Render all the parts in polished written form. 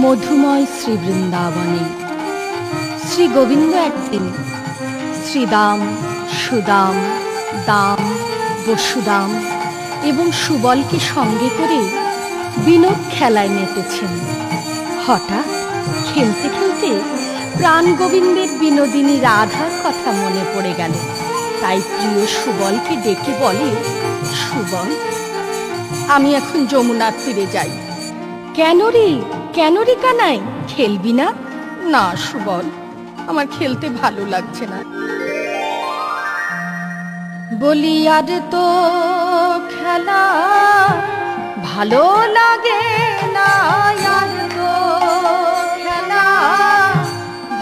মধুময় শ্রী বৃন্দাবনে শ্রী গোবিন্দ একদিন শ্রীদাম, সুদাম, দাম, বসুদাম এবং সুবলকে সঙ্গে করে বিনোদ খেলায় মেতেছেন। হঠাৎ খেলতে খেলতে প্রাণ গোবিন্দের বিনোদিনী রাধার কথা মনে পড়ে গেল। তাই প্রিয় সুবলকে ডেকে বলে, সুবল, আমি এখন যমুনার তীরে যাই। কেন রে, কেন রে কানাই, খেলবি না? না সুবল, আমার খেলতে ভালো লাগছে না। বলি আর তো খেলা ভালো লাগে না, আর তো খেলা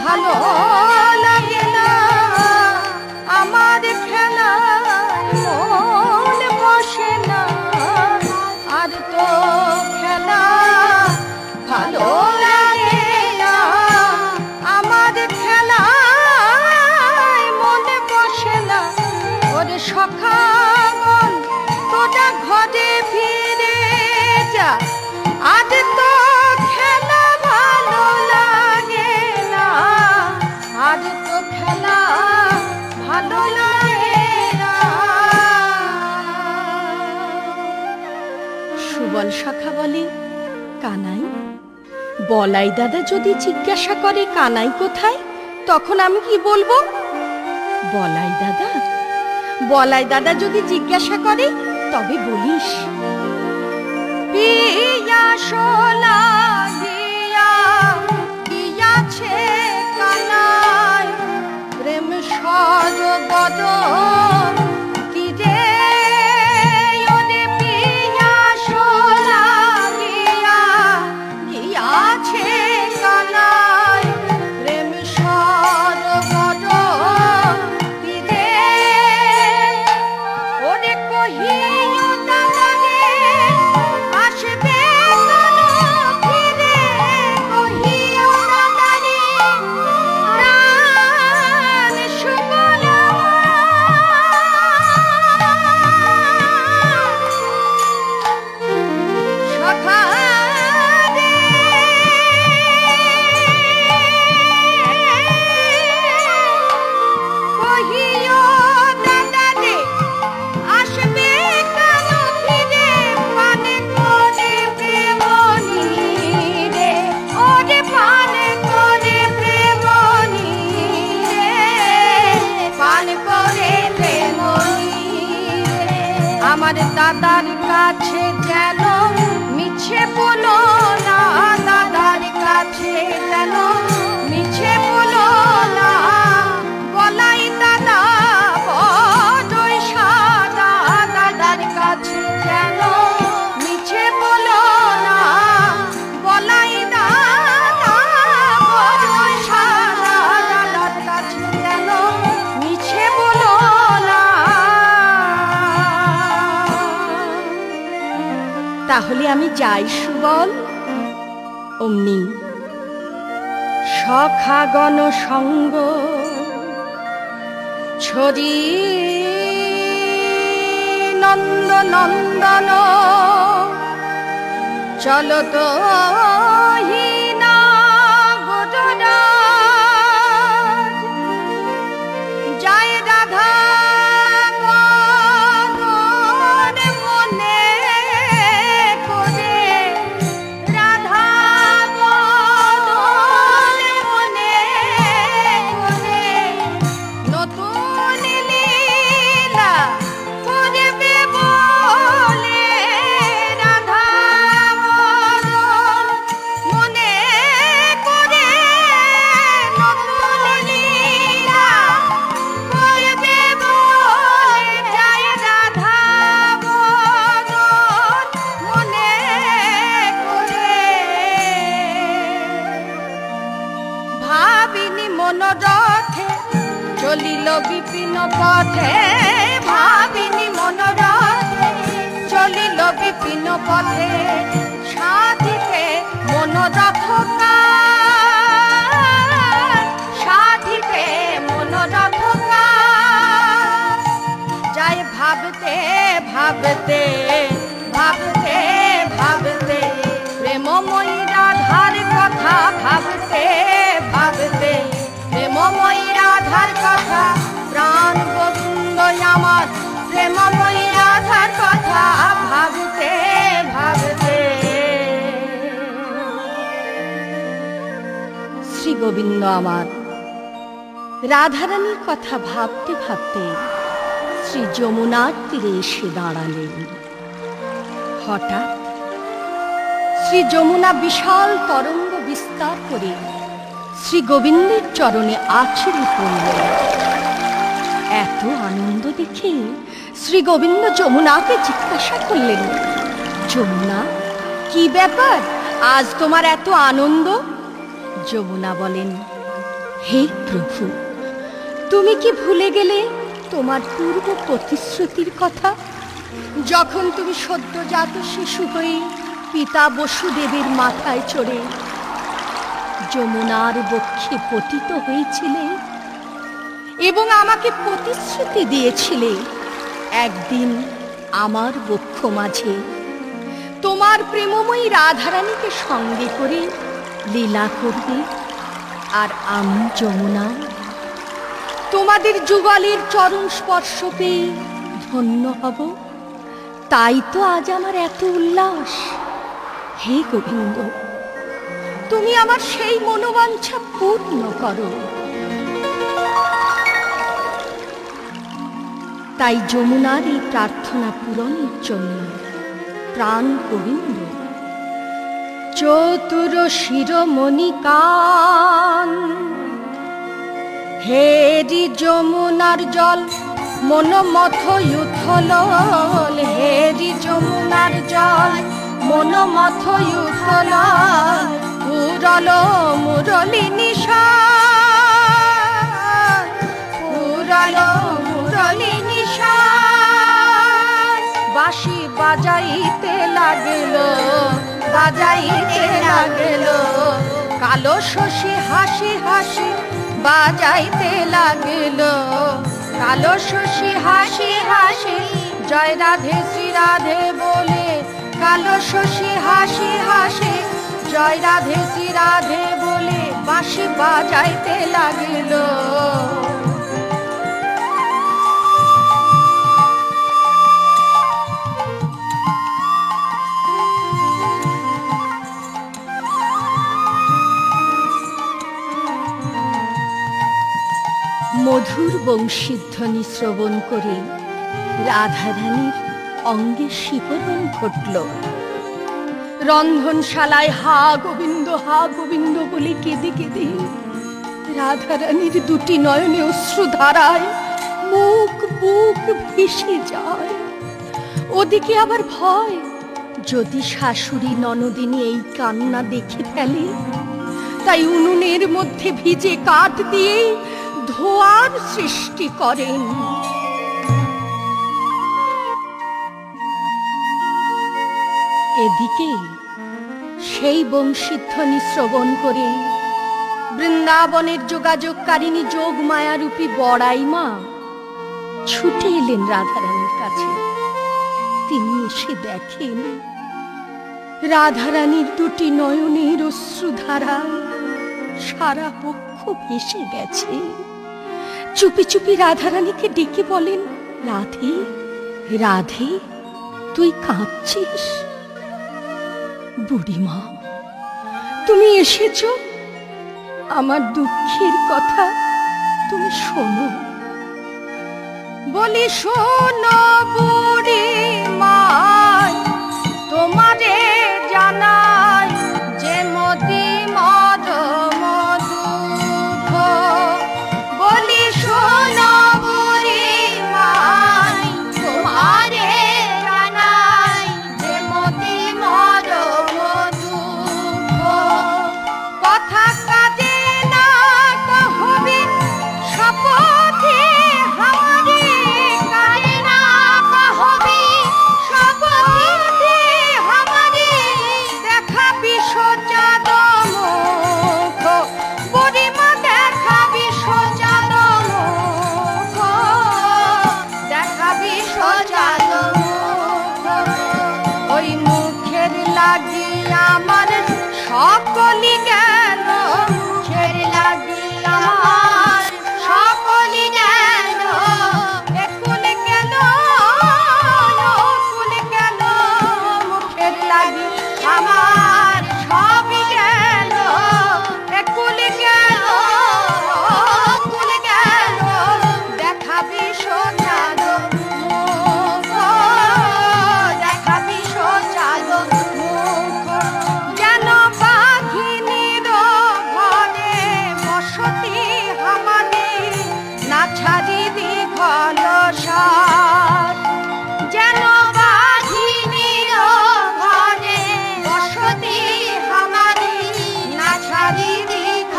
ভালো লাগে না, আমার খেলা মন বসে না, আর তো খেলা ভালো লাগে না, আমার খেলা মন বসে না। ওরে সখাগণ তোরা ঘরে ফিরে যা, আজ তো খেলা ভালো লাগে না, আজ তো খেলা ভালো লাগে না। সুবল সখা বলে, কানাই, বলাই দাদা যদি জিজ্ঞাসা করে কানাই কোথায়, তখন আমি কি বলবো? বলাই দাদা যদি জিজ্ঞাসা করে তবে বলিস, পিয়াসলা গিয়া গিয়াছে কানাই, প্রেম সরবদ তীরে, ওরে পিয়াসলা গিয়া গিয়াছে কানাই, প্রেম সরবদ তীরে, ওরে কহিও দাদারে আসবে কেন ফিরে, কহিও দাদারে প্রাণ সুবল সখা রে, কহিও দাদারে আসবে কেন ফিরে, পান করে প্রেমনি রে, ওরে পান করে প্রেমনি রে, পান করে প্রেমনি রে, আমার দাদার কাছে যেন মিছে বলো না, দাদার কাছে যেন মিছে বলো না, বলাই দাদা বড়ই সাদা, দাদার কাছে যেন মিছে বলো না, বলাই দাদা বড়ই সাদা, দাদার কাছে যেন মিছে বলো না। তাহলে আমি যাই সুবল। অমনি সখাগণ সঙ্গ ছড়ি নন্দ নন্দন চলো তো হীনা গোটরাজ, যায় রাধা মদন মনে করে, রাধা মদন মনে করে, নতুন লীলা করবে বলে, রাধা মদন মনে করে, নতুন লীলা করবে বলে, যায় রাধা মদন মনে করে। ভাবিনি মনোরথে চলিল বিপিন পথে, ভাবিনি মনোরথে চলিল বিপিন পথে, সাধিতে মনোরথ কাজ, সাধিতে মনোরথ কাজ, যাই ভাবতে ভাবতে ভাবতে ভাবতে প্রেম প্রেমময়ী রাধার কথা ভাবতে ভাবতে, প্রেমময়ী রাধার কথা প্রাণ গোবিন্দ আমার, প্রেমময়ী রাধার কথা ভাবতে ভাবতে। শ্রী গোবিন্দ আমার রাধারানীর কথা ভাবতে ভাবতে শ্রী যমুনার তীরে এসে দাঁড়ালেন। হঠাৎ শ্রী যমুনা বিশাল তরঙ্গ বিস্তার করে শ্রী গোবিন্দের চরণে আছড়ে পড়ল। এত আনন্দ দেখে শ্রী গোবিন্দ যমুনাকে জিজ্ঞাসা করলেন, যমুনা, কি ব্যাপার, আজ তোমার এত আনন্দ? যমুনা বলেন, হে প্রভু, তুমি কি ভুলে গেলে তোমার পূর্ব প্রতিশ্রুতির কথা? যখন তুমি সদ্যজাত শিশু হয়ে পিতা বসুদেবের মাথায় চড়ে যমুনার বক্ষে পতিত হয়েছিলে এবং আমাকে প্রতিশ্রুতি দিয়েছিলে একদিন আমার বক্ষ মাঝে তোমার প্রেমময়ী রাধারানীকে সঙ্গে করে লীলা করবে, আর আমি যমুনা তোমাদের যুগলের চরণ স্পর্শ পেয়ে ধন্য হব। তাই তো আজ আমার এত উল্লাস। হে গোবিন্দ, তুমি আমার সেই মনোবাঞ্ছা পূর্ণ করো। তাই যমুনার এই প্রার্থনা পূরণের জন্য প্রাণ গোবিন্দ চতুর শিরোমণি কান, হেরি যমুনার জল মন মথ উথল, হেরি যমুনার জল মন মথ উথল, পুরল মুরলী নিশান, পুরল মুরলী নিশান। বাঁশি বাজাইতে লাগল, বাজাইতে লাগল, কালো শশী হাসি হাসি বাজাইতে লাগল, কালো শশী হাসি হাসি জয় রাধে শ্রী রাধে বলে, কালো শশী হাসি হাসি জয় রাধে শ্রী রাধে বলে বাঁশি বাজাইতে লাগল। মধুর বংশীধ্বনি শ্রবণ করে রাধারানীর অঙ্গে শিহরণ ঘটল। রন্ধনশালায় হা গোবিন্দ বলে কেঁদে কেঁদে রাধারানীর দুটি নয়নে অশ্রুধারায় মুখ বুক ভেসে যায়। ওদিকে আবার ভয়, যদি শাশুড়ি ননদিনী এই কান্না দেখে ফেলে, তাই উনুনের মধ্যে ভিজে কাঠ দিয়ে ধোঁয়ার সৃষ্টি করেন। এদিকে সেই বংশীধ্বনি শ্রবণ করে বৃন্দাবনের যোগাযোগকারিণী যোগ মায়ারূপী বড়াই মা ছুটে এলেন রাধারানীর কাছে। তিনি এসে দেখেন রাধারানীর দুটি নয়নের অশ্রুধারা সারা বক্ষ ভেসে গেছে। চুপি চুপি রাধারানীকে ডেকে বলেন, রাধে রাধে, তুই কাঁদছিস? বুড়িমা, তুমি এসেছ, আমার দুঃখের কথা তুমি শোনো। বলি, শোনো বুড়িমা, তোমারে জানাই যে মতি মরম দুঃখ। বলি, শোনো বুড়িমা, তোমারে জানাই যে মতি মরম দুঃখ। কথা কাজে না কহবি শপথে হারি, কায়ে না কহবি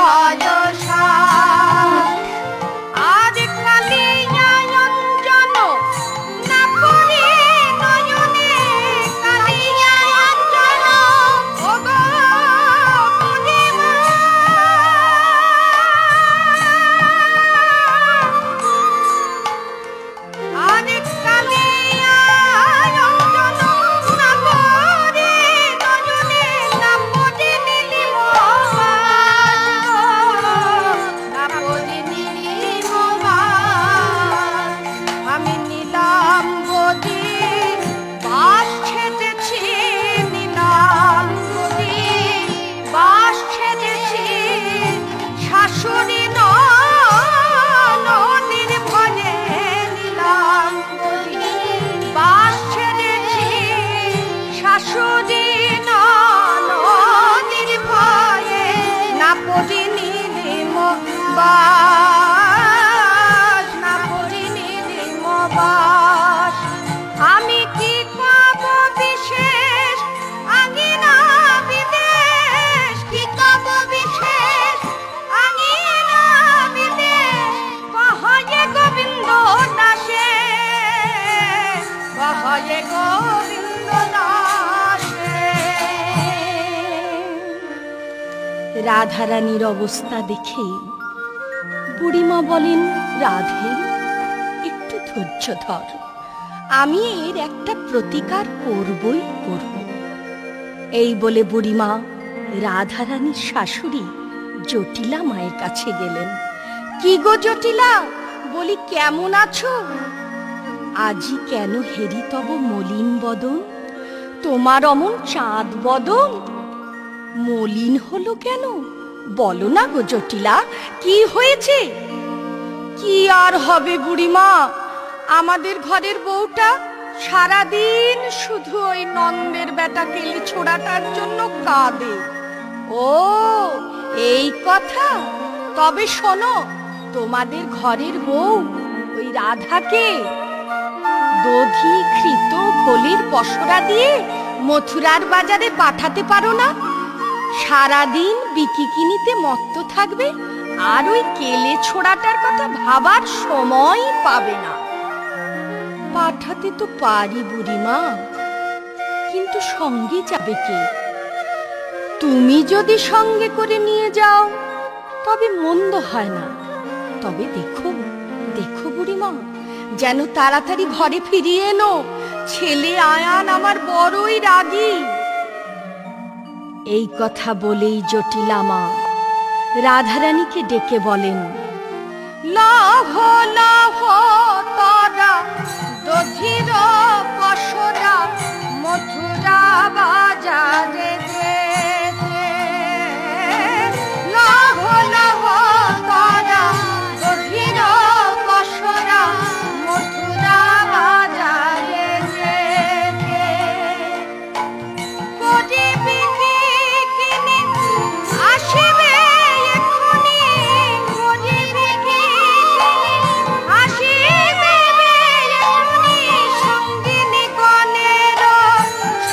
বয়সা আজ কালিয়া অঞ্জন না পড়ে নয়নে কালিয়া অঞ্জন ওগো বুড়িমা আজ কালিয়া অঞ্জন না পড়ে নয়নে না পড়ে নীলিমবাস না পড়ে নীলিমবাস আমি নিলাম গদি বাস ছেড়েছি নিলাম গদি বাস ছেড়েছি শাশুড়ি নদীর ভয়ে নিলাম গদি বাস ছেড়েছি শাশুড়ি নদীর ভয়ে না পড়ি নীলিমবাস না পড়ি নীলিমবাস আমি কি কব বিশেষ আঙিনা বিদেশ কি কব বিশেষ আঙিনা বিদেশ কহয়ে গোবিন্দ দাসে কহয়ে গোবিন্দ দাসে রাধারানীর অবস্থা দেখে বুড়িমা বলেন, রাধে একটু ধৈর্য ধর, আমি এর একটা প্রতিকার করবই করব। এই বলে বুড়িমা রাধারানীর শাশুড়ি জটিলা মায়ের কাছে গেলেন। কি গো জটিলা, বলি কেমন আছো? আজি কেন হেরি তব মলিন বদন, তোমার অমন চাঁদ বদন মলিন হলো কেন? বলো না গো জটিলা, কি হয়েছে? কি আর হবে বুড়িমা, আমাদের ঘরের বউটা সারাদিন শুধু ওই নন্দের বেটা কেলে ছোড়াটার জন্য কাঁদে। ও এই কথা, তবে শোনো, তোমাদের ঘরের বউ ওই রাধাকে দধি ঘৃত ঘোলের পসরা দিয়ে মথুরার বাজারে পাঠাতে পারো না? সারাদিন বিকিকিনিতে মত্ত থাকবে আর ওই কেলে ছোড়াটার কথা ভাবার সময় পাবে না। পাঠাতে তো পারি বুড়িমা, কিন্তু সঙ্গে যাবে কে? তুমি যদি সঙ্গে করে নিয়ে যাও তবে মন্দ হয় না। তবে দেখো দেখো বুড়িমা, যেন তাড়াতাড়ি ঘরে ফিরিয়ে এনো, ছেলে আয়ান আমার বড়ই রাগী। এই কথা বলেই জটিলা মা রাধারানীকে ডেকে বলেন, লাভ লাভ তারা দধির পসরা মথুরা বাজারে যেতে, লাভ লাভ তারা দধির পসরা মথুরা বাজারে যেতে, গরিবি কিনে আসিবে এক্ষুনি, গরিবি কিনে আসিবে এক্ষুনি, সঙ্গিনী গণের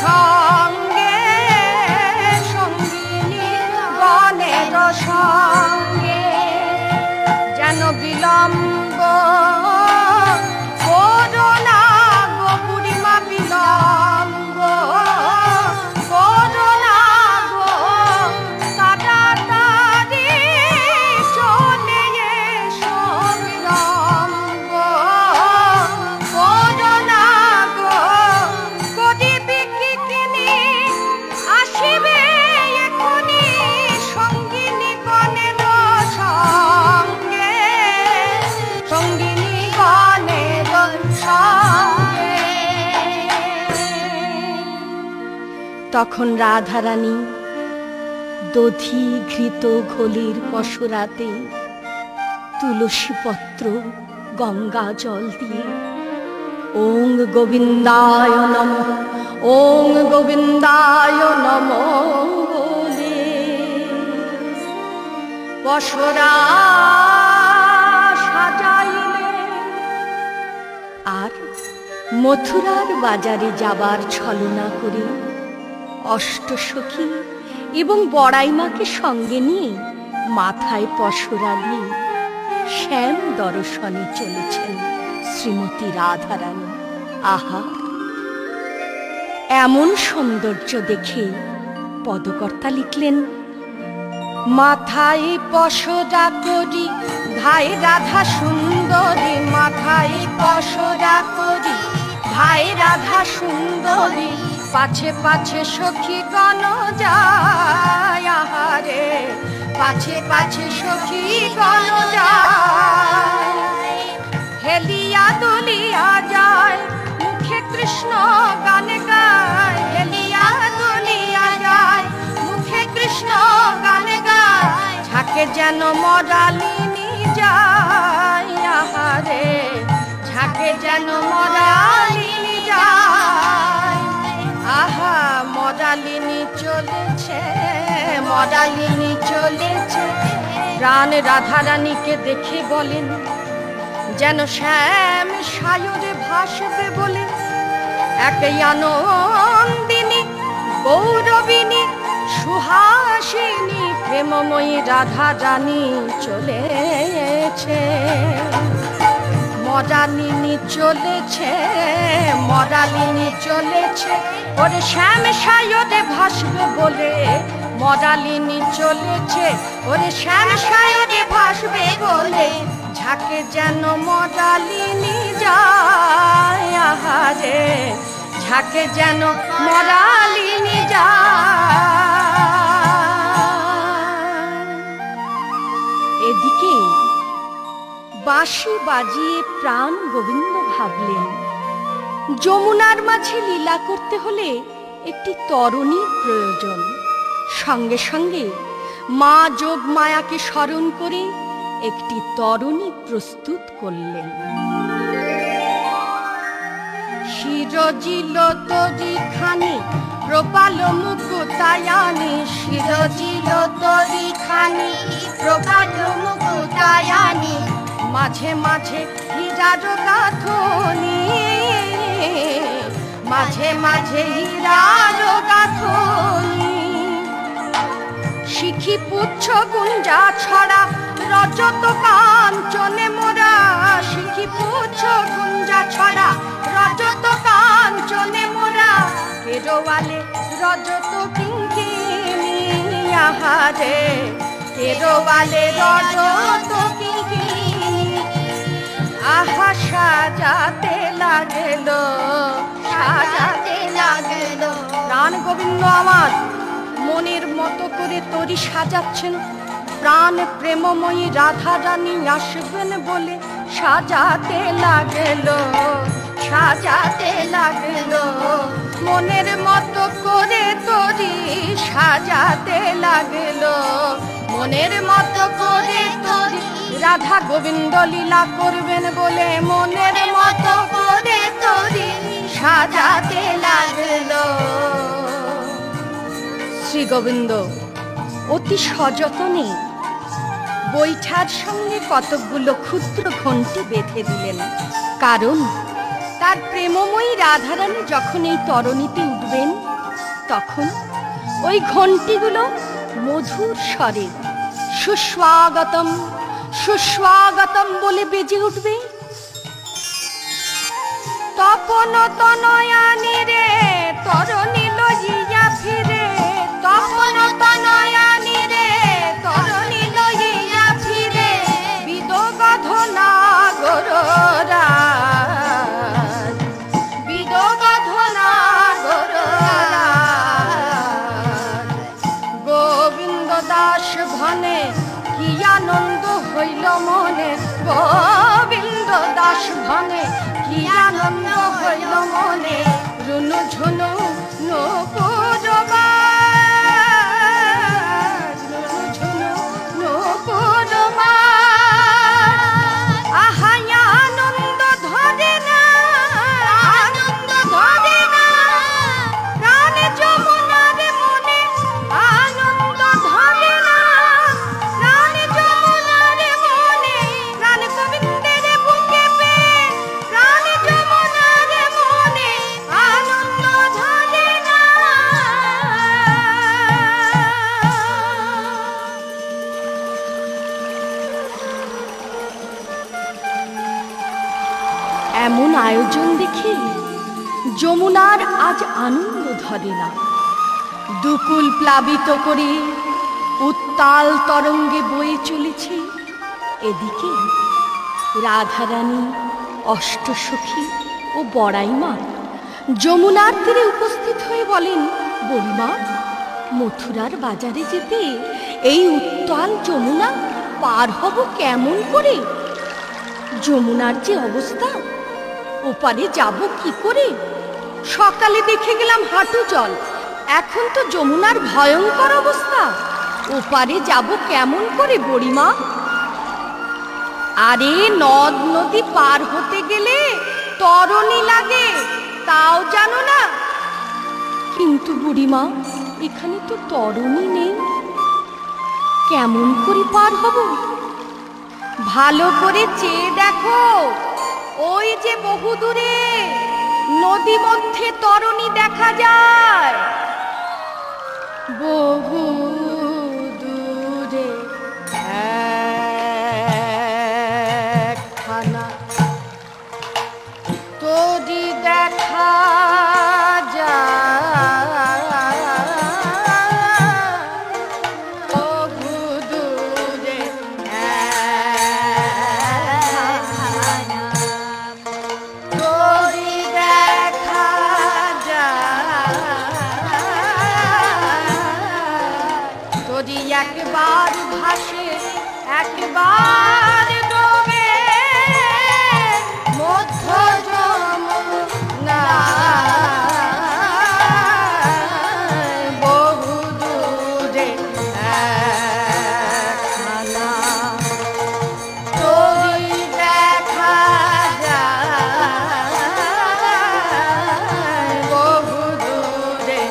সঙ্গে, সঙ্গিনী গণের সঙ্গে, যেন বিলম্ব করো না গো বুড়িমা, বিলম্ব করো না গো, তাড়াতাড়ি চলে এসো, বিলম্ব করো না গো, গরিবি কিনে আসিবে এক্ষুনি, সঙ্গিনী গণের সঙ্গে, সঙ্গিনী গণের সঙ্গে। তখন রাধারানী দধি ঘৃত ঘোলের পসরাতে তুলসী পত্র গঙ্গা জল দিয়ে ওং গোবিন্দায় নমঃ, ওং গোবিন্দায় নমঃ বলে পসরা সাজাইলেন। আর মথুরার বাজারে যাবার ছলনা করে অষ্টসখী এবং বড়াইমাকে সঙ্গে নিয়ে মাথায় পশরানি, শ্যাম দর্শনে চলেছেন শ্রীমতী রাধারানী। আহা, এমন সৌন্দর্য দেখে পদকর্তা লিখলেন, মাথায় পশরা করি ধাই রাধা সুন্দরী, মাথায় পশরা করি ধাই রাধা সুন্দরী, পাছে পাছে সখী গণ যায়, আহারে পাছে পাছে সখী গণ যায়, হেলিয়া দুলিয়া যায় মুখে কৃষ্ণ গান গায়, হেলিয়া দুলিয়া যায় মুখে কৃষ্ণ গান গায়, ঝাঁকে যেন মরালিনী যায়, আহারে ঝাঁকে যেন মরালিনী যায়, আহা মরালিনী চলেছে, মরালিনী চলেছে। প্রাণ রাধারানীকে দেখে বলেন, যেন শ্যাম সায়রে ভাসবে বলে, একই আনন্দিনী গৌরবিনী সুহাসিনী প্রেমময়ী রাধারানী চলেছে, মরালিনী চলেছে, মরালিনী চলেছে, ওরে শ্যাম সায়রে ভাসবে বলে, মরালিনী চলেছে, ওরে শ্যাম সায়রে ভাসবে বলে, ঝাঁকে যেন মরালিনী যায়, আহারে ঝাঁকে যেন মরালিনী যায়। এদিকে বাঁশি বাজিয়ে প্রাণ গোবিন্দ ভাবলেন, যমুনার মাঝে লীলা করতে হলে একটি তরণীর প্রয়োজন। সঙ্গে সঙ্গে মা যোগ মায়াকে স্মরণ করে একটি তরণী প্রস্তুত করলেন। শিরজিল তরিখানি প্রবাল মুকুতায়ানি, শিরজিল তরিখানি প্রবাল মুকুতায়ানি, মাঝে মাঝে হীরার গাঁথনি, মাঝে মাঝে হীরার গাঁথনি, শিখি পুচ্ছ গুঞ্জা ছড়া রজত কাঞ্চনে মোরা, শিখি পুচ্ছ গুঞ্জা ছড়া রজত কাঞ্চনে মোরা, কেরোয়ালে রজত কিঙ্কিনি, আহারে কেরোয়ালে রজত কিঙ্কিনি, আহা সাজাতে লাগেল, সাজাতে লাগেল। প্রাণ গোবিন্দ আমার মনের মতো করে তরি সাজাচ্ছেন, প্রাণ প্রেমময়ী রাধারানী আসবেন বলে সাজাতে লাগেল, সাজাতে লাগেল, মনের মতো করে তরি সাজাতে লাগেল, মনের মতো করে তরি রাধা গোবিন্দ লীলা করবেন বলে, মনের মতো করে তরি সাজাতে লাগল। শ্রী গোবিন্দ অতি সযতনে বৈঠার সঙ্গে কতকগুলো ক্ষুদ্র ঘণ্টি বেঁধে দিলেন, কারণ তার প্রেমময়ী রাধারানী যখন এই তরণীতে উঠবেন তখন ওই ঘণ্টিগুলো মধুর স্বরে সুস্বাগতম সুস্বাগতম বলে বেজে উঠবে। তপন তনয়ানি রে তরণী লইয়া ফিরে, তপন তনয়ানি রে তরণী লইয়া ফিরে, বিদগধ নাগররা, বিদগধ নাগররা, গোবিন্দ দাস ভনে কি আনন্দ হইল মনে, গোবিন্দ দাস ভনে কি আনন্দ হইল মনে, রুনু ঝুনু নূপুরবাজ, রুনু ঝুনু নূপুরবাজ, আহা আনন্দ ধরে না, আনন্দ ধরে না, প্রাণ যমুনার মনে আনন্দ ধরে না, প্রাণ যমুনার মনে, প্রাণ গোবিন্দের বুকে পে, প্রাণ যমুনার মনে আনন্দ ধরে না, যমুনার আজ আনন্দ ধরে না, দুকুল প্লাবিত করে উত্তাল তরঙ্গে বয়ে চলেছে। এদিকে রাধারানী, অষ্টসখী ও বড়াইমা যমুনার তীরে উপস্থিত হয়ে বলেন, বুড়িমা, মথুরার বাজারে যেতে এই উত্তাল যমুনা পার হব কেমন করে? যমুনার যে অবস্থা, ওপারে যাব কি করে? সকালে দেখে গেলাম হাঁটু জল, এখন তো যমুনার ভয়ঙ্কর অবস্থা, ওপারে যাব কেমন করে বুড়িমা? আরে নদ নদী পার হতে গেলে তরণী লাগে, তাও জানো না? কিন্তু বুড়িমা, এখানে তো তরণী নেই, কেমন করে পার হব? ভালো করে চেয়ে দেখো, ওই যে বহু দূরে নদী মধ্যে তরণী দেখা যায়। বহু দূরে একখানা তরি দেখা একবার ভাসে একবার ডোবে মধ্য যমুনা, বহু দূরে একখানা তরি দেখা যায়, বহু দূরে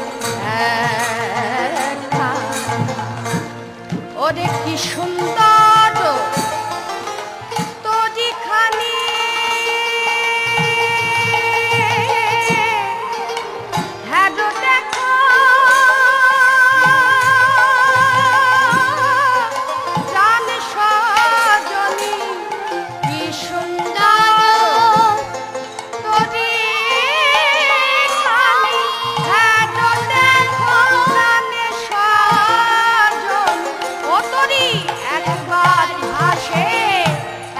ওরে কি সুন্দর তরিখানি, হ্যাঁ দেখো প্রাণ সজনী, কি সুন্দর তরিখানি, হ্যাঁ দেখো প্রাণ সজনী, একবার ভাসে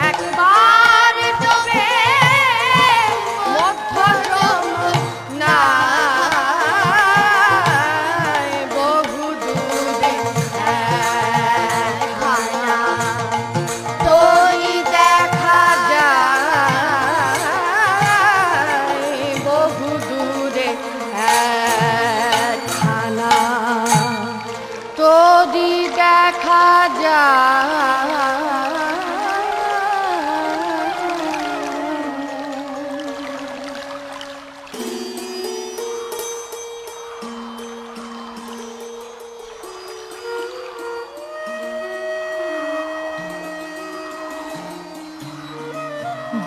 একবার ডোবে মধ্য যমুনা, বহু দূরে একখানা তরি দেখা যায়, বহু দূরে একখানা তরি দেখা যায়।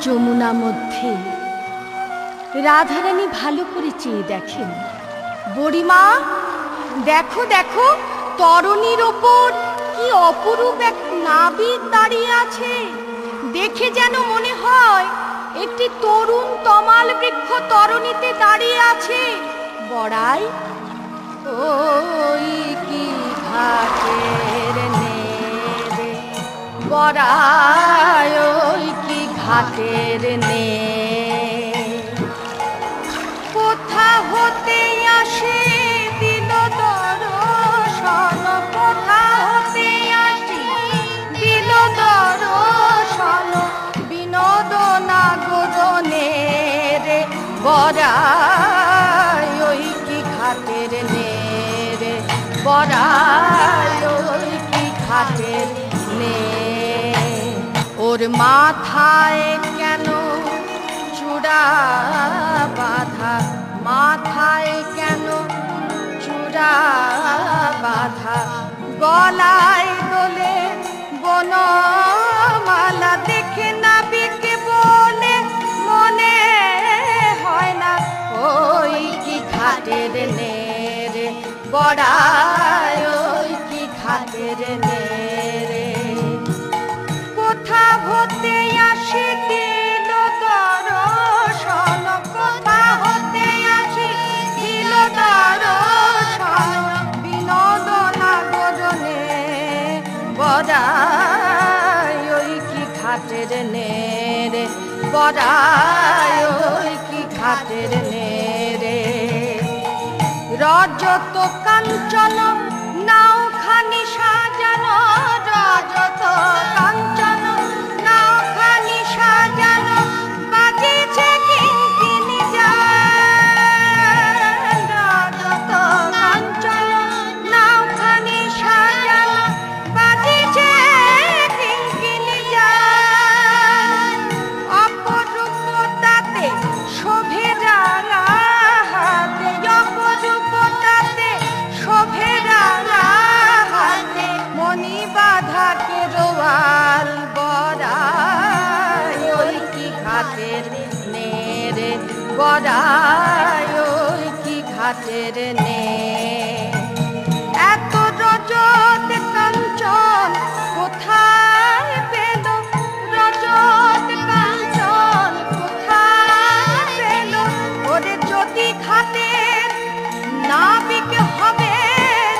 যমুনা মধ্যে রাধারানী ভালো করে চেয়ে দেখেন, বুড়িমা, দেখো দেখো তরণীর ওপর কি অপরূপ এক নাবিক দাঁড়িয়ে আছে, দেখে যেন মনে হয় একটি তরুণ তমাল বৃক্ষ তরণীতে দাঁড়িয়ে আছে। বড়াই, ওই কি ঘাটের নেবে, বড়াই ওই কি ঘাটের নে, কোথা হতে আসে দিল দর্শন, কোথা হতে আসে দিল দর্শন, বিনোদ নাগরণে রে, বড়াই ওই কি ঘাটের নে রে, বড়াই ওই কি ঘাটের নে। ওর মাথায় কেন চূড়া বাঁধা, মাথায় কেন চূড়া বাঁধা, গলায় দোলে বনমালা, দেখে নাবিকে বলে মনে হয় না ওই কি ঘাটের নে রে, বড়াই ওই কি ঘাটের নে রে, কোথা হতে আসে দিল দর্শন, কোথা হতে বড়াই ওই কি ঘাটের নেরে, বড়াই ওই কি ঘাটের নেরে। রজত কাঞ্চন নাওখানি সাজানো, রজত কাঞ্চন নাওখানি সাজানো, বাজেছে কিঙ্কিণী গান। রজত কাঞ্চন নাওখানি সাজানো, বাজেছে কিঙ্কিণী গান। অপরূপ তাতে শোভে রাঙা হাতে, অপরূপ তাতে শোভে রাঙা হাতে, মণি বাঁধা কেরোয়াল। বড়াই ওই কি ঘাটের নেরে, বড়াই ওই কি ঘাটের নে। এত রজত কাঞ্চন কোথায় পেল, রজত কাঞ্চন কোথায় পেল। ওরে যদি ঘাটের নাবিক হবে,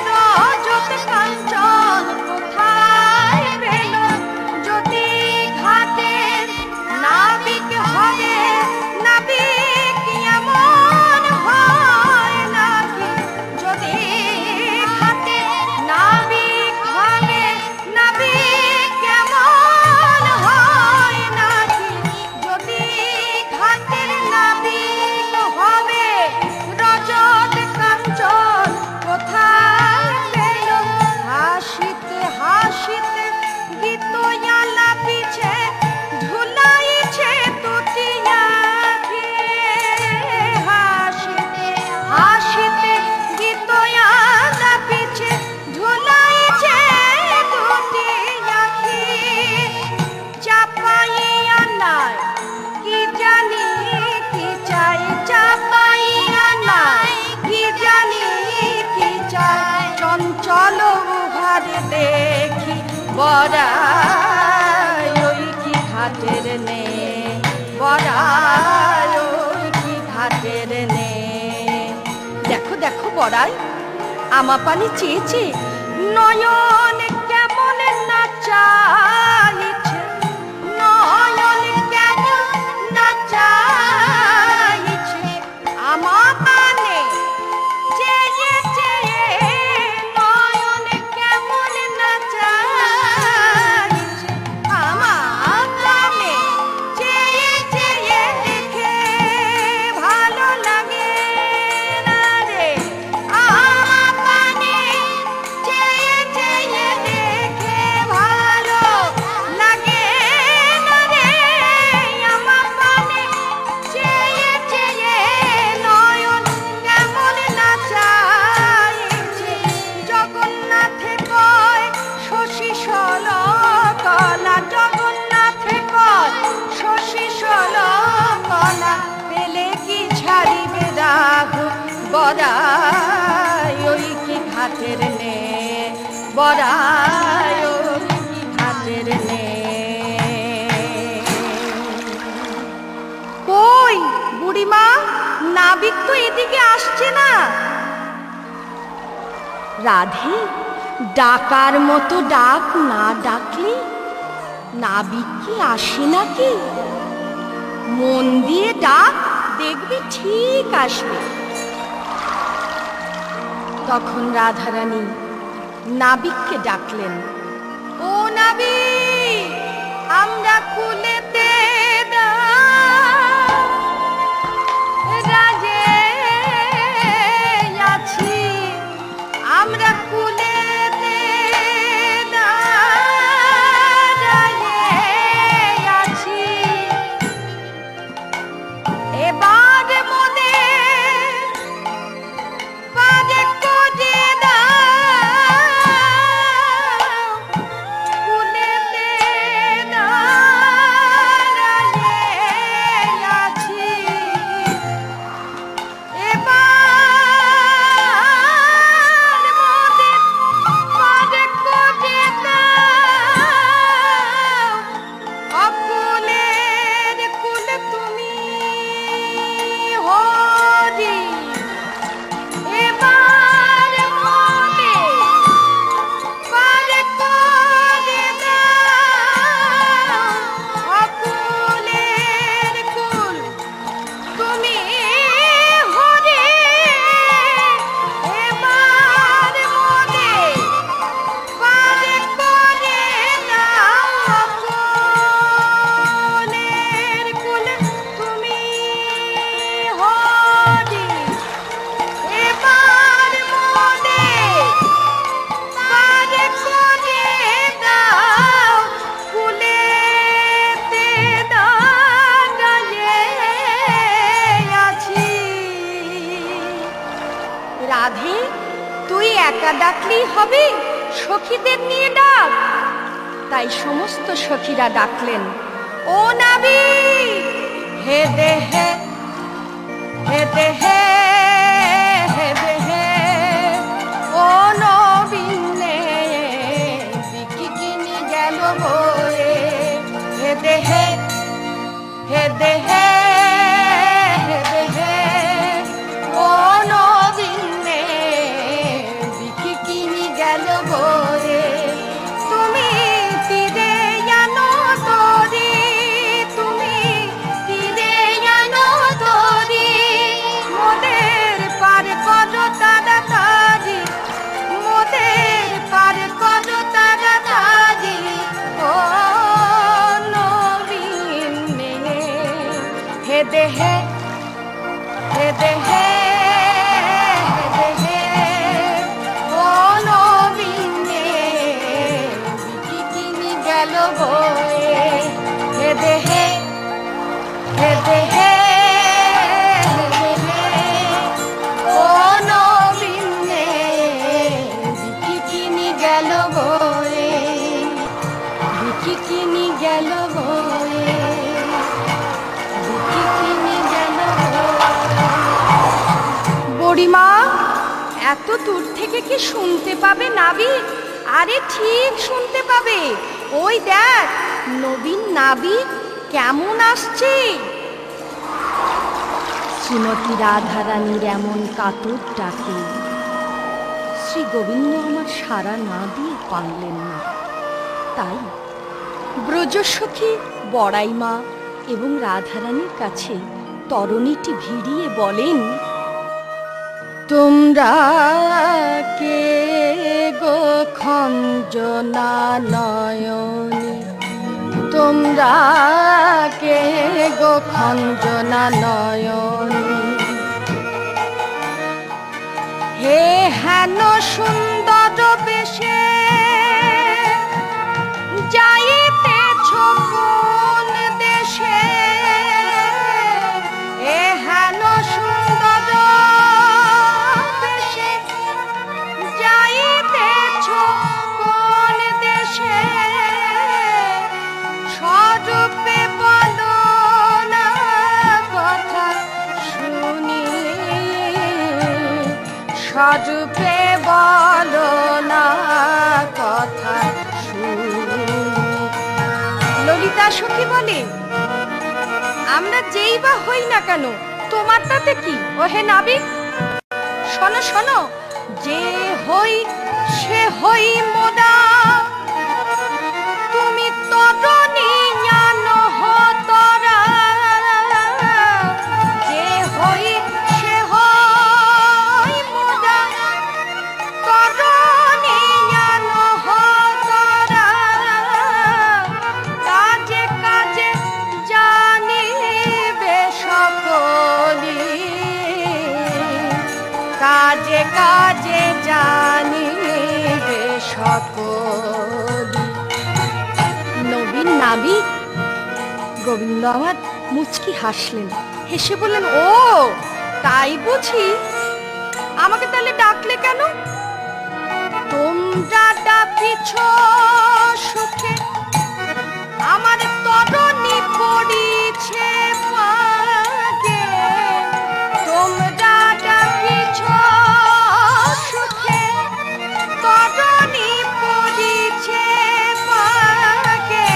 রজত কাঞ্চন কোথায় পেল। যদি ঘাটের নাবিক হবে, নাবিক এমন হয় নাকি। যদি ঘাটের নাবিক হবে, নাবিক এমন হয় নাকি। যদি ঘাটের নাবিক হবে, রজত কাঞ্চন কোথায় পেল। হাসিতে হাসিতে গীতয়ালা পিছে ঝুলাইছে দুটি আঁখি। হাসিতে হাসিতে গীতয়ালা পিছে ঝুলাইছে দুটি আঁখি। চাপাইয়া নাই কি জানি কি চাই, চাপাইয়া নাই কি জানি কি চাই। চঞ্চল উহারে দেখি, বড়াই ওই কি ঘাটের নে, বড়াই ওই কি ঘাটের নে। দেখো দেখো বড়াই, আমাপানে চেয়েছে, নয়ন কেমন নাচাইছে, নয়ন কেমন নাচাইছে। আমাপানে চেয়ে চেয়ে নয়ন কেমন নাচাইছে। আমাপানে চেয়ে চেয়ে দেখে ভালো লাগে না রে। আমাপানে চেয়ে চেয়ে দেখে ভালো লাগে না রে। আমাপানে চেয়ে চেয়ে নয়ন কেমন নাচাইছে। জগন্নাথে কয় শশী সলকলা, জগন্নাথে কয় শশী সলকলা, পেলে কি ছাড়িবে রাহু। বড়াই ওই কি ঘাটের নে, বড়াই ওই কি ঘাটের নে। কই বুড়িমা, নাবিক তো এদিকে আসছে না। রাধে, ডাকার মতো ডাক না ডাকলে নাবিক কি আসে নাকি? মন দিয়ে ডাক, দেখবি ঠিক আসবে। তখন রাধারানী নাবিককে ডাকলেন, ও নাবিক, আমরা কুলেতে রাজে আছি, আমরা কুলেতে রাজে আছি। এবার মনে পারে করে দাও, কুলেতে একা ডাকলেই হবে, সখীদের নিয়ে ডাক। তাই সমস্ত সখীরা ডাকলেন, ও নাবি হে দেহে হে দেহে হে দেহে, ও নবীনে বিকি কিনি গেল বয়ে। হে দেহে হে দেহে হে দেহে, ও নবীনে বিকি কিনি গেল বয়ে। তুমি তীরে জানো তোরি, তুমি তীরে জানো তোরি, মোদের পার করো তাড়াতাড়ি, মোদের পার করো তাড়াতাড়ি, ও নবীনে হে দেহে হে দেহে হে দেহে, ও নবীনে বিকি কিনি গেল বয়ে। হে দেহে হে দেহে হে দেহে, ও নবীনে বিকি কিনি গেল বয়ে। বিকি কিনি গেল বয়ে, বিকি কিনি গেল বয়ে। বুড়িমা, এত দূর থেকে কি শুনতে পাবে নাবিক? আরে ঠিক শুনতে পাবে। ওই দেখ নবীন নাবিক কেমন আসছে। শ্রীমতী রাধারানীর এমন কাতর ডাকে শ্রী গোবিন্দ আমার সাড়া না দিয়ে পারলেন না। তাই ব্রজসখী বড়াইমা এবং রাধারানীর কাছে তরণীটি ভিড়িয়ে বলেন, তোমরা কে গো খঞ্জনা নয়নী, তোমরা কে গো খঞ্জনা নয়নী, হে হেন সুন্দর বেশে যাইতেছ কোন দেশে, হে হেন সুন্দর বেশে যাইতেছ কোন দেশে, স্বরূপে বলো না কথা শুনি, স্বরূপে বলো না কথা শুনি। ললিতা সখী বলে, আমরা যেই বা হই না কেন তোমার তাতে কি? ও হে নাবিক, শোনো শোনো, যে হই সে হই মোরা, তুমি তরণী জানো হতরা, যে হই সে হই মোরা, তরণী জানো হতরা, কাজে কাজে জানিবে সকলি, কাজে কাজে জানিবে সকলি। নবীন নাবিক গোবিন্দ আমার মুচকি হাসলেন, হেসে বললেন, ও তাই বুঝি? আমাকে তাহলে ডাকলে কেন? তোমরা ডাকিছ সুখে, আমার তরণী পড়িছে পাগে, তোমরা ডাকিছ সুখে, তরণী পড়িছে পাগে,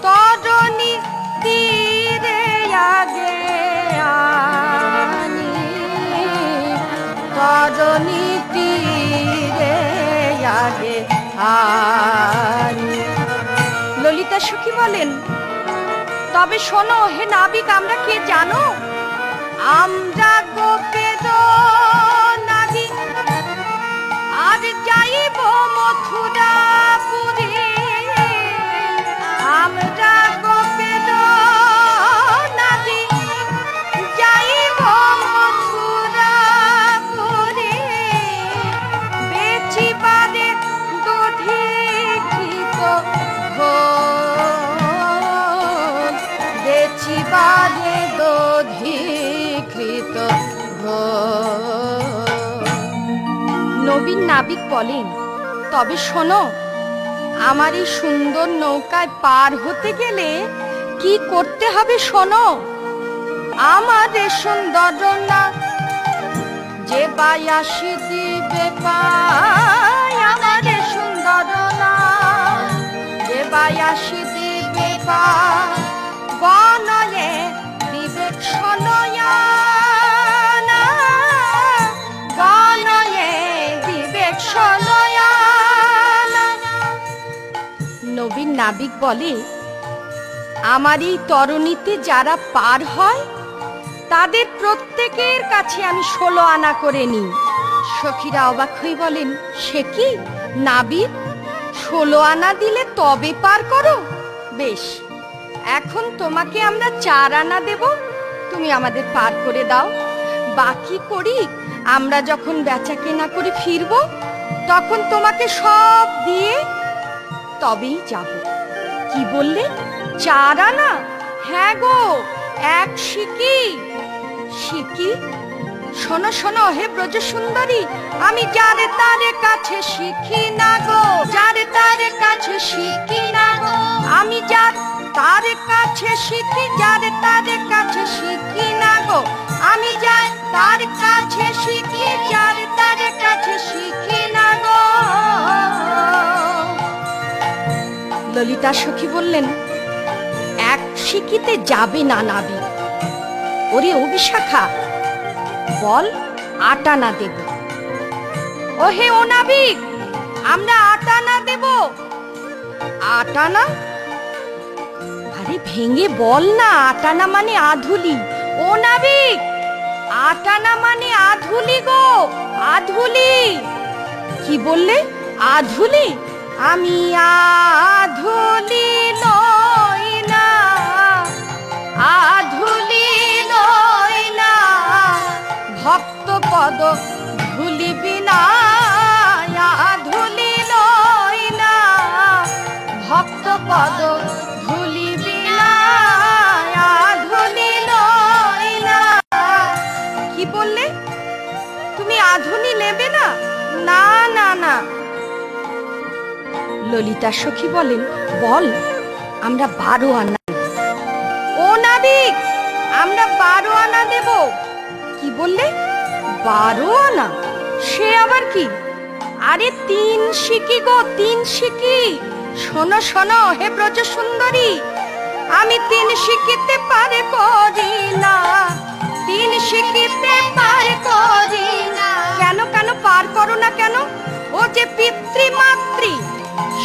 তরণী তীরে আগে আনি, তরণী তীরে আগে আনি। ললিতা সখী বলেন, তবে শোনো হে নাবিক, আমরা কে জানো? আমরা গোপের নারী, আর যাইব মথুরাপুরী, আমরা গোপের নারী, যাইব মথুরাপুরী, বেচিবারে দধিকৃত ঘোল, বেচিবারে দধিকৃত ঘোল। নবীন নবীন নাবিক বলেন, তবে শোনো, আমার এই সুন্দর নৌকায় পার হতে গেলে কি করতে হবে শোনো। আমাদের সুন্দর না যে বায়াসি দিবে পায়, আমাদের সুন্দর না যে বায়াসি দিবে পায়, বনয়ে বিবেক সনয়া বনয়ে বিবেক সনয়া। নবীন নাবিক বলে, আমার এই তরণীতে যারা পার হয় তাদের প্রত্যেকের কাছে আমি 16 আনা করে নিই। সখীরা অবাক হয়ে বলেন, সে কি নাবিক, 16 আনা দিলে তবে পার করো? বেশ, এখন তোমাকে আমরা 4 আনা দেব, তুমি আমাদের পার করে দাও। বাকি করি আমরা যখন বেচা কেনা করে ফিরব, তখন তোমাকে সব দিয়ে তবেই যাব। কি বললে, 4 আনা? হ্যাঁ গো, 1 সিকি। সিকি? শোনো শোনো হে ব্রজ সুন্দরী, আমি যারে তারে কাছে শিখি না গো, যারে তারে কাছে শিখি না গো, আমি যার তারে কাছে শিখি, যারে তারে কাছে শিখি না গো, আমি যার তার কাছে শিখি, যারে তারে কাছে শিখি না গো। ললিতা সখী বললেন, 1 সিকিতে যাবে না নাবিক। ওরে অভিশাখা, বল 8 আনা দেব। ওহে ও নাবিক, আমরা 8 আনা দেব। 8 আনা? আরে ভেঙে বল না, 8 আনা মানে আধুলি। ও নাবিক, 8 আনা মানে আধুলি গো, আধুলি। কি বললে, আধুলি? আমি আধুলি নই না, আধুলি নই না, ভক্ত পদ ভুলিবি না, আধুলি নই না, ভক্ত পদ ভুলিবি না, আধুলি নই না। কি বললে, তুমি আধুলি নেবে না? না না না। ললিতা সখী বলেন, বল আমরা 12 আনা। ও নাবিক, আমরা 12 আনা দেব। কি বললে, 12 আনা? সে আবার কি? আরে 3 সিকি গো, 3 সিকি। শোনো শোনো হে ব্রজ সুন্দরী, আমি 3 সিকিতে পার করি না, 3 সিকিতে পার করি না। কেন কেন পার করো না কেন? ও যে পিতৃমাতৃ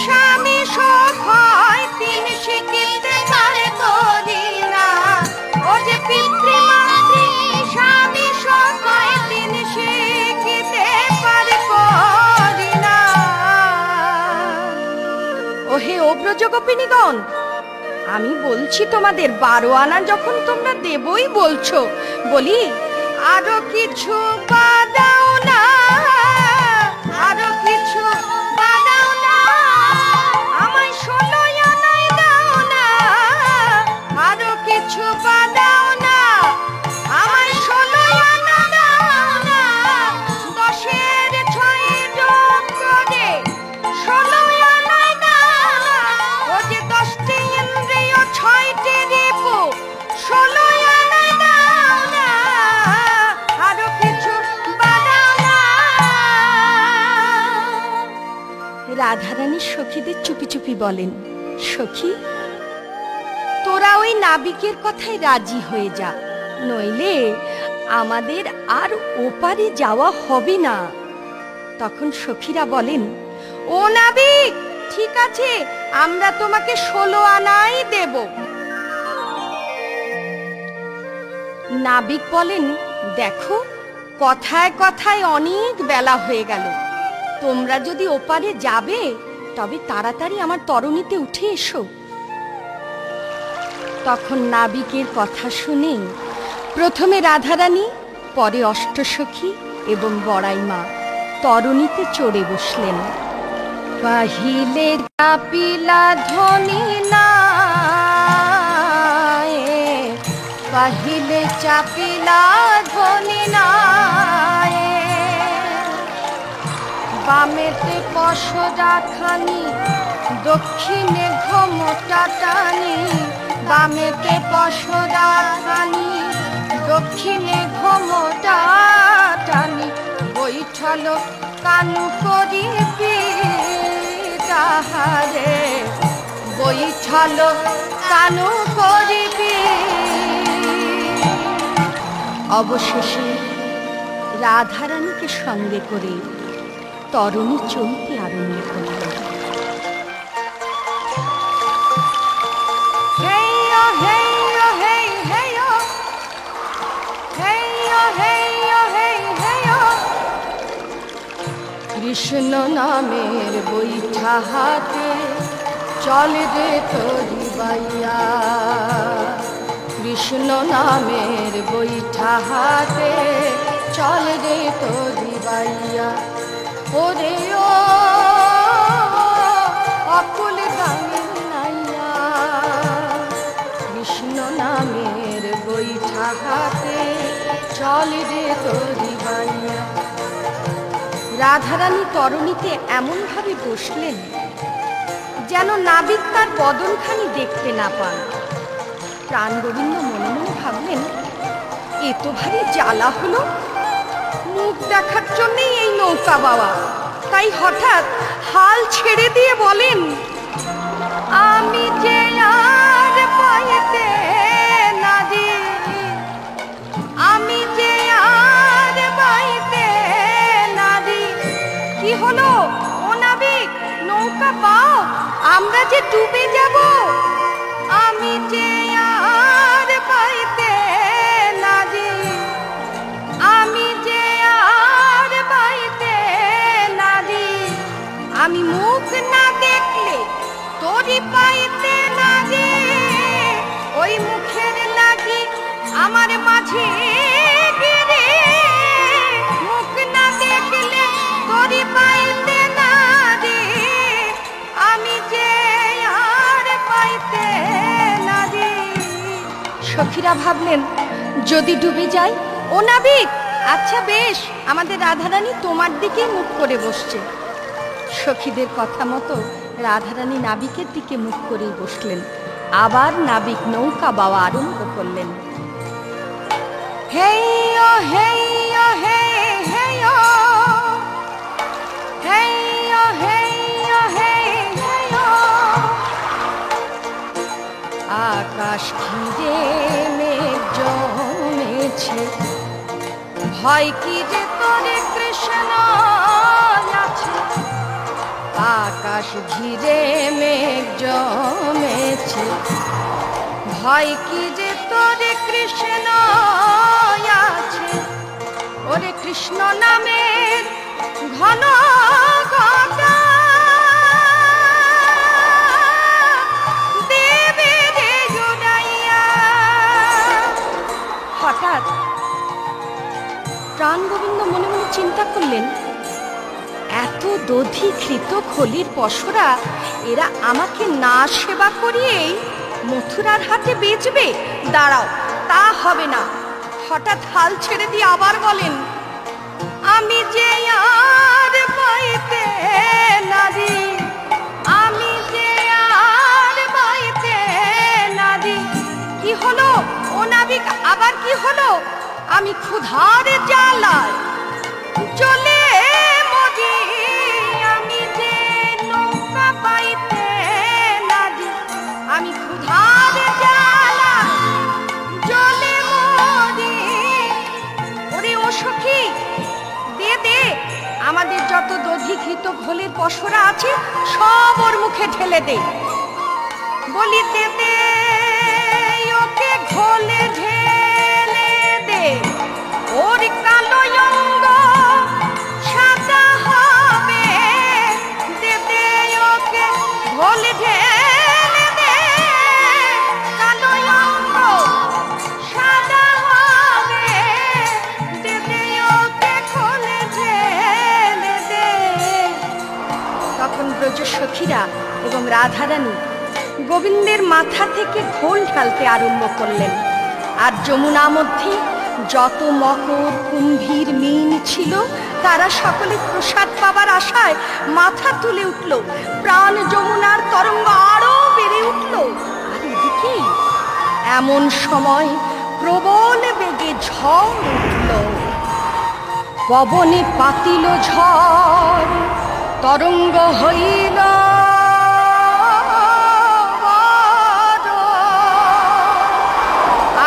স্বামী সখায় 3 সিকিতে পার করি না, ও যে পিতৃমাতৃ স্বামী সখায় 3 সিকিতে পার করি না। ওহে ও ব্রজ গোপিনীগণ, আমি বলছি তোমাদের 12 আনা যখন তোমরা দেবই বলছো, বলি আরো কিছু বাদাও না, আরো কিছু বাদাও না, আমায় 16 আনাই দাও না, আরো কিছু বাদাও না, আমায় 16 আনা দাও না, 10-এর 6 যোগ করে 16 আনাই দাও না, ও যে 10টি ইন্দ্রিয় 6টি রিপু 16 আনাই দাও না, আরো কিছু বাদাও না। রাধারানী সখীদের চুপি চুপি বলেন, সখী তোরা ওই নাবিকের কথায় রাজি হয়ে যা, নইলে আমাদের আর ওপারে যাওয়া হবে না। তখন সখীরা বলেন, ও নাবিক, ঠিক আছে, আমরা তোমাকে 16 আনাই দেব। নাবিক বলেন, দেখো কথায় কথায় অনেক বেলা হয়ে গেল, তোমরা যদি ওপারে যাবে তবে তাড়াতাড়ি আমার তরণীতে উঠে এসো। তখন নাবিকের কথা শুনে প্রথমে রাধারানী, পরে অষ্টসখী এবং বড়াই মা তরণীতে চড়ে বসলেন। পাহিলে চাপিলা ধ্বনি নাই, পাহিলে চাপিলা ধ্বনি নাই, বামেতে পশরা খানি, দক্ষিণে ঘোমটা টানি। বামেতে পশরা খানি, দক্ষিণে ঘোমটা টানি। বৈঠল কানু করি তাহারে, বৈঠল কানু করিবি। অবশেষে রাধারানীকে সঙ্গে করে তরুণী চলতে আরম্ভ করল। কৃষ্ণ নামের বৈঠা হাতে চল রে তোরি বাইয়া। কৃষ্ণ নামের বৈঠা হাতে চল রে তোরি বাইয়া। ওরে ও অকুল গাঙের নাইয়া, কৃষ্ণ নামের বৈঠা হাতে চল রে তোরি বাইয়া। রাধারানী তরণীতে এমনভাবে বসলেন যেন নাবিক তার বদনখানি দেখতে না পান। প্রাণগোবিন্দ মনে মনে ভাবলেন, এ তো ভারী জ্বালা হলো, মুখ দেখার জন্যই এই নৌকা বাবা। তাই হঠাৎ হাল ছেড়ে দিয়ে বলেন, আমি যে আর পাইতে নারি, আমি যে আর পাইতে নারি। কি হলো ও নাবিক, নৌকা পাও, আমরা যে ডুবে যাব। আমি যে আর পাইতে নারি, আমি যে আর পাইতে নারি। আমি মুখ না দেখলে তোরি পাইতে নারি। ওই মুখের লাগি আমার মাঝে গিরে, মুখ না দেখলে তোরি পাইতে নারি। আমি যে আর পাইতে নারি। সখীরা ভাবলেন, যদি ডুবে যাই। ও নাবিক, আচ্ছা বেশ, আমাদের রাধারানী তোমার দিকে মুখ করে বসছে। সখীদের কথা মতো রাধারানী নাবিকের দিকে মুখ করেই বসলেন। আবার নাবিক নৌকা বাওয়া আরম্ভ করলেন। হেইয়ো হেইয়ো হে হেইয়ো, হেইয়ো হেইয়ো হে হেইয়ো। আকাশ ঘিরে মেঘ জমেছে, ভয় কি যে তোরে কৃষ্ণ আছে। আকাশ ঘিরে মেঘ জমেছে, ভয় কি যে তোরে কৃষ্ণ আছে। ওরে কৃষ্ণ নামের ঘন ঘটা দেবে রে জুড়াইয়া। হঠাৎ প্রাণগোবিন্দ মনে মনে চিন্তা করলেন, এত দধিকৃত খলির পশরা এরা আমাকে না সেবা করিয়েই মথুরার হাতে বেচবে। দাঁড়াও, তা হবে না। হঠাৎ হাল ছেড়ে দিয়ে আবার বলেন, আমি যে আর পাইতে নারি, আমি যে আর পাইতে নারি। কি হলো ও নাবিক, আবার কি হলো? আমি ক্ষুধার জ্বালায় চলে মরি। আমি যে নৌকা পাইতে নারি, আমি ক্ষুধার জ্বালায় চলে মরি। ওরে ও সখী, দে দে, আমাদের যত দধিকৃত ঘোলের পশরা আছে সব ওর মুখে ঢেলে দে। বলি দে দে, ওকে ঘোলে ঢেলে দে। ওর কালো অঙ্গ সাদা হবে, দে দে ওকে ঘোলে ঢেলে দে। কালো অঙ্গ সাদা হবে, দে দে ওকে ঘোলে ঢেলে দে। তখন ব্রজ সখীরা এবং রাধারানী গোবিন্দের মাথা থেকে ঘোল ঢালতে আরম্ভ করলেন। আর যমুনা মধ্যে যত মকর কুম্ভীর মিন ছিল তারা সকলে প্রসাদ পাবার আশায় মাথা তুলে উঠল। প্রাণ যমুনার তরঙ্গ আরো বেড়ে উঠল। আর এদিকে এমন সময় প্রবল বেগে ঝড় উঠল। পবনে পাতিল ঝড়, তরঙ্গ হইল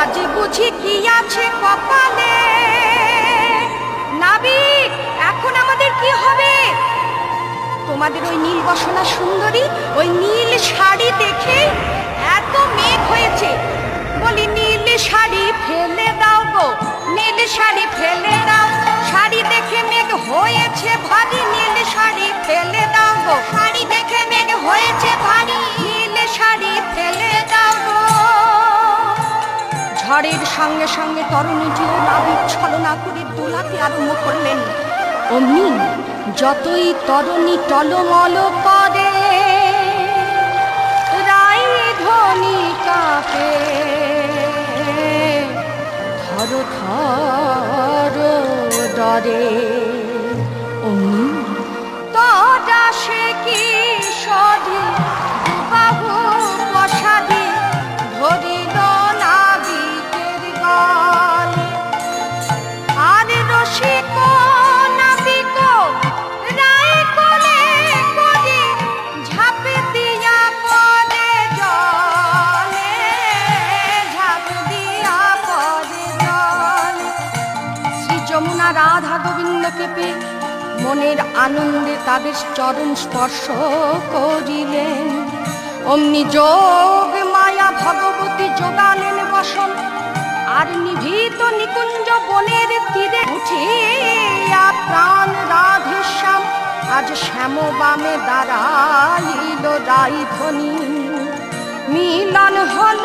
আজ বুঝি কি আছে কপালে। নাবিক, এখন আমাদের কি হবে? তোমাদের ওই নীল বসনা সুন্দরী ওই নীল শাড়ি দেখে এত মেঘ হয়েছে। বলি নীল শাড়ি ফেলে দাও গো, নীল শাড়ি ফেলে দাও। শাড়ি দেখে মেঘ হয়েছে ভারী, নীল শাড়ি ফেলে দাও গো। শাড়ি দেখে মেঘ হয়েছে ভারী, নীল শাড়ি ফেলে দাও গো। ঝড়ের সঙ্গে সঙ্গে তরুণীটিও নাবিক ছলনা করে দোলাতে আরম্ভ করলেন। অমনি যতই তরুণী টলমল করে, রাইধনী কাঁপে থর থর ডরে। অমনি তরা সে কি সধি বাবু প্রসাদী ধরিল নাবিকের গলে। আর রসিক নাবিক রায় কোলে করে ঝাঁপে দিয়া পড়ে জলে, ঝাঁপ দিয়া পড়ে জলে। শ্রী যমুনা রাধা গোবিন্দকে পেয়ে মনের আনন্দে তাদের চরণ স্পর্শ করিলেন। অমনি যোগ মায়া ভগবতী যোগালেন বসন। আর নিভৃত নিকুঞ্জ বনের তীরে উঠিয়া প্রাণ রাধেশ্যাম আজ শ্যাম বামে দাঁড়াইল রাইধনী। মিলন হল